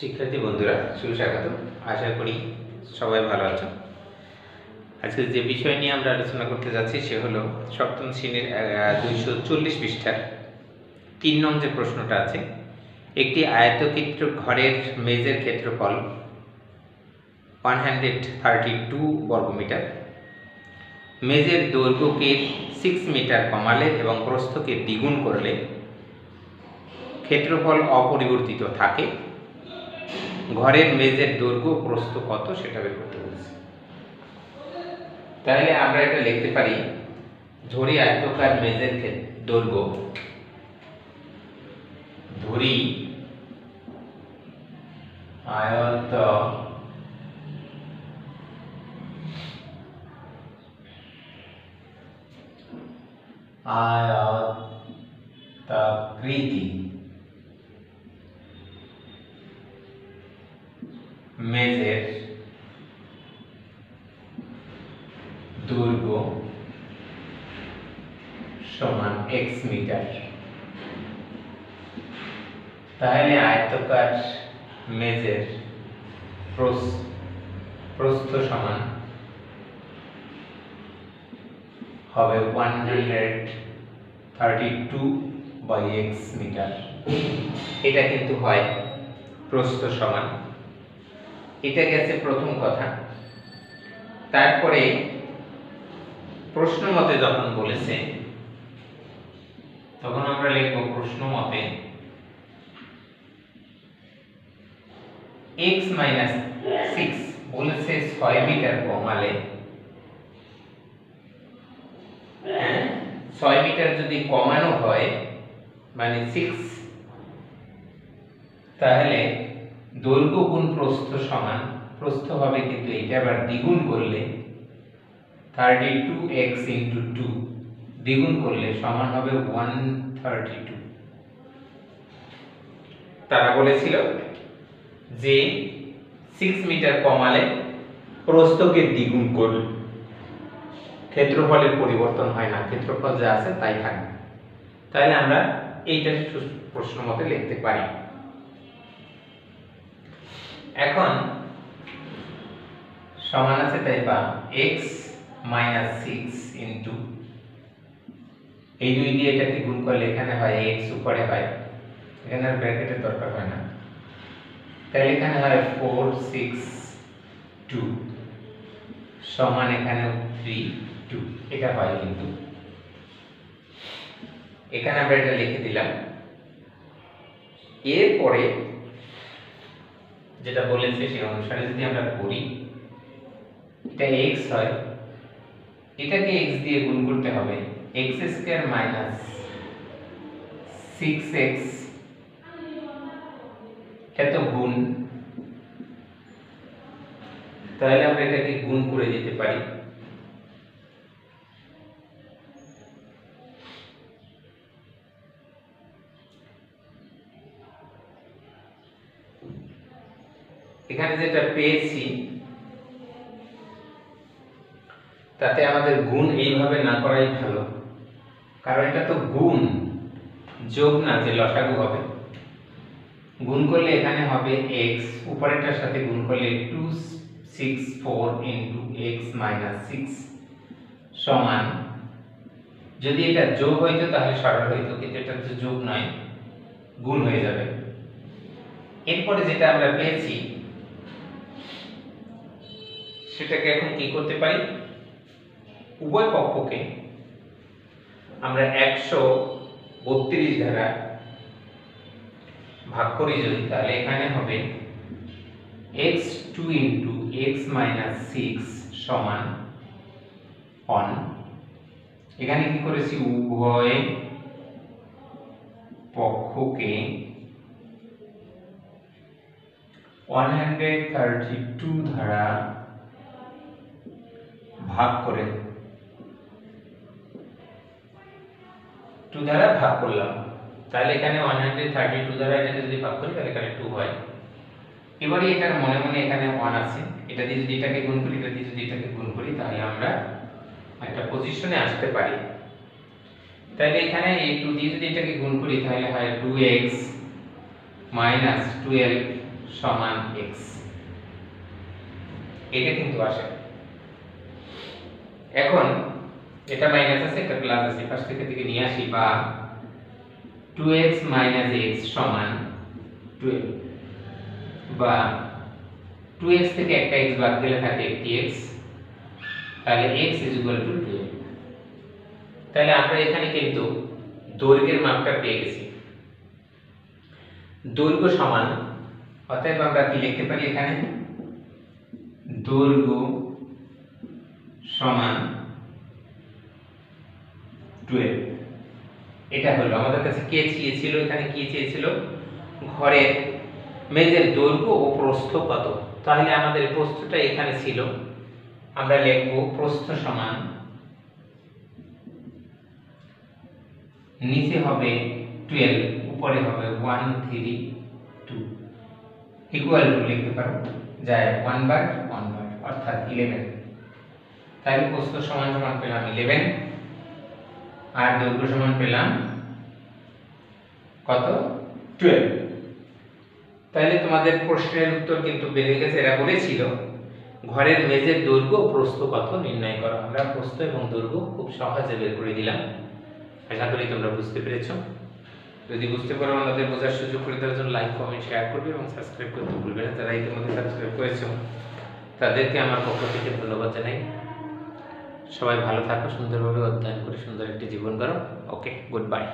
শিক্ষার্থী বন্ধুরা সুস্বাগত। আশা করি সবাই ভালো আছো। আজকে যে বিষয় নিয়ে আমরা আলোচনা করতে যাচ্ছি সে হলো সপ্তম শ্রেণীর 240 পৃষ্ঠার 3 নং যে প্রশ্নটা আছে, একটি আয়তক্ষেত্র ঘরের মেঝের ক্ষেত্রফল 132 বর্গমিটার, মেঝের দৈর্ঘ্যকে 6 মিটার কমালে এবং প্রস্থকে দ্বিগুণ করলে ক্ষেত্রফল অপরিবর্তিত থাকে। ঘরের মেঝের দৈর্ঘ্য প্রস্থ কত সেটা বের করতে বলছি। তাহলে আমরা এটা লিখতে পারি, ধরি আয়তাকার মেঝের দৈর্ঘ্য, ধরি আয়তাকৃতি মেঝের দৈর্ঘ্য সমান x মিটার। তাহলে আয়তাকার মেঝের প্রস্থ সমান হবে 132/x মিটার। এটা কিন্তু হয় প্রস্থ সমান, এটা গেছে প্রথম কথা। তারপরে প্রশ্ন মতে যখন বলেছে তখন আমরা লিখব প্রশ্ন মতে x - 6 বলেছে 6 মিটার কমালে, 6 মিটার যদি কমানো হয় মানে 6, তাহলে দৈর্ঘ্য গুণ প্রস্থ সমান, প্রস্থ হবে কিন্তু এটা আবার দ্বিগুণ করলে 32x * 2 দ্বিগুণ করলে সমান হবে 132। তারা বলেছিল যে 6 মিটার কমালে প্রস্থকে দ্বিগুণ করলে ক্ষেত্রফলের পরিবর্তন হয় না, ক্ষেত্রফল যা আছে তাই থাকবে। তাহলে আমরা এইটা প্রশ্ন মতে লিখতে পারি। এখন সমান আছে তাই বা x - 6 ইনটু এই দুই দিয়ে এটাকে গুণ করলে এখানে হয় x উপরে হয়, এখানে আর ব্র্যাকেটের দরকার হয় না। তাহলে এখানে হয় 4 6 2 সমান এখানে 3 2, এটা হয় কিন্তু এখানে আমরা এটা লিখে দিলাম। এরপরে যেটা বলেছে সেই অনুসারে যদি আমরা করি, এটা x হয়, এটাকে x দিয়ে গুণ করতে হবে, x² - 6x, এত গুণ। তাহলে আমরা এটাকে গুণ করে দিতে পারি। এখানে যেটা পেয়েছি তাতে আমাদের গুণ এইভাবে না করাই ভালো, কারণ এটা তো গুণ, যোগ না যে লসাগু হবে। গুণ করলে এখানে হবে x, উপরেরটার সাথে গুণ করলে 264 * x - 6 সমান, যদি এটা যোগ হইতো তাহলে সরল হইতো, কিন্তু এটা তো যোগ নয়, গুণ হয়ে যাবে। এরপরে যেটা আমরা পেয়েছি সেটাকে এখন কি করতে পারি, উভয় পক্ষকে আমরা 132 দ্বারা ভাগ করি যদি, তাহলে এখানে হবে x2 * x - 6 সমান 1। এখানে কি করেছি, উভয় পক্ষকে 132 দ্বারা ভাগ করে 2 দ্বারা ভাগ করলাম। তাহলে এখানে 132 দ্বারা এটাকে যদি ভাগ করি তাহলে এখানে 2 হয়। এবারে এটার মনে মনে এখানে 1 আছে, এটা দিয়ে যদি এটাকে গুণ করি, এটা দিয়ে যদি এটাকে গুণ করি, তাহলে আমরা একটা পজিশনে আসতে পারি। তাহলে এখানে এই 2 দিয়ে যদি এটাকে গুণ করি তাহলে হয় 2x - 12 সমান x, এটা কিন্তু আসে। এখন এটা মাইনাস আছে, এটা প্লাস আছে, পাশ থেকে নিয়ে আসি, বা 2x - x সমান 12, বা 2x থেকে একটা x বাদ গেলে থাকে একটি x, তাহলে x = 12। তাহলে আমরা এখানে কিন্তু দৈর্ঘ্যের মাপটা পেয়ে গেছি। দৈর্ঘ্য সমান, অতএব আমরা কি লিখতে পারি এখানে, দৈর্ঘ্য সমান 12। এটা হলো আমাদের কাছে কে চেয়েছিল, এখানে কি চেয়েছিল, ঘরের মেঝের দৈর্ঘ্য ও প্রস্থ কত। তাহলে আমাদের প্রস্থটা এখানে ছিল, আমরা লিখব প্রস্থ সমান, নিচে হবে 12, উপরে হবে 132, ইকুয়াল টু লিখতে পারো যায় 1/1 অর্থাৎ 11। তাহলে প্রস্থ সমান সমান পেলাম 11, আর দৈর্ঘ্য সমান পেলাম কত, 12। তাহলে তোমাদের প্রশ্নের উত্তর কিন্তু বেরিয়ে গেছে। এরা বলেছিল ঘরের মেঝের দৈর্ঘ্য ও প্রস্থ কত নির্ণয় করো। আমরা প্রস্থ এবং দৈর্ঘ্য খুব সহজে বের করে দিলাম। আশা করি তোমরা বুঝতে পেরেছো। যদি বুঝতে পারো আমাদের বোঝার সুযোগ করে দেওয়ার জন্য লাইক, কমেন্ট, শেয়ার করবে এবং সাবস্ক্রাইব করতে ভুলবে না। যারা ইতিমধ্যে সাবস্ক্রাইব করেছো তাদেরকে আমার পক্ষ থেকে ধন্যবাদ জানাই। সবাই ভালো থাকো, সুন্দরভাবে অধ্যয়ন করে সুন্দর একটি জীবন করো। ওকে, গুড বাই।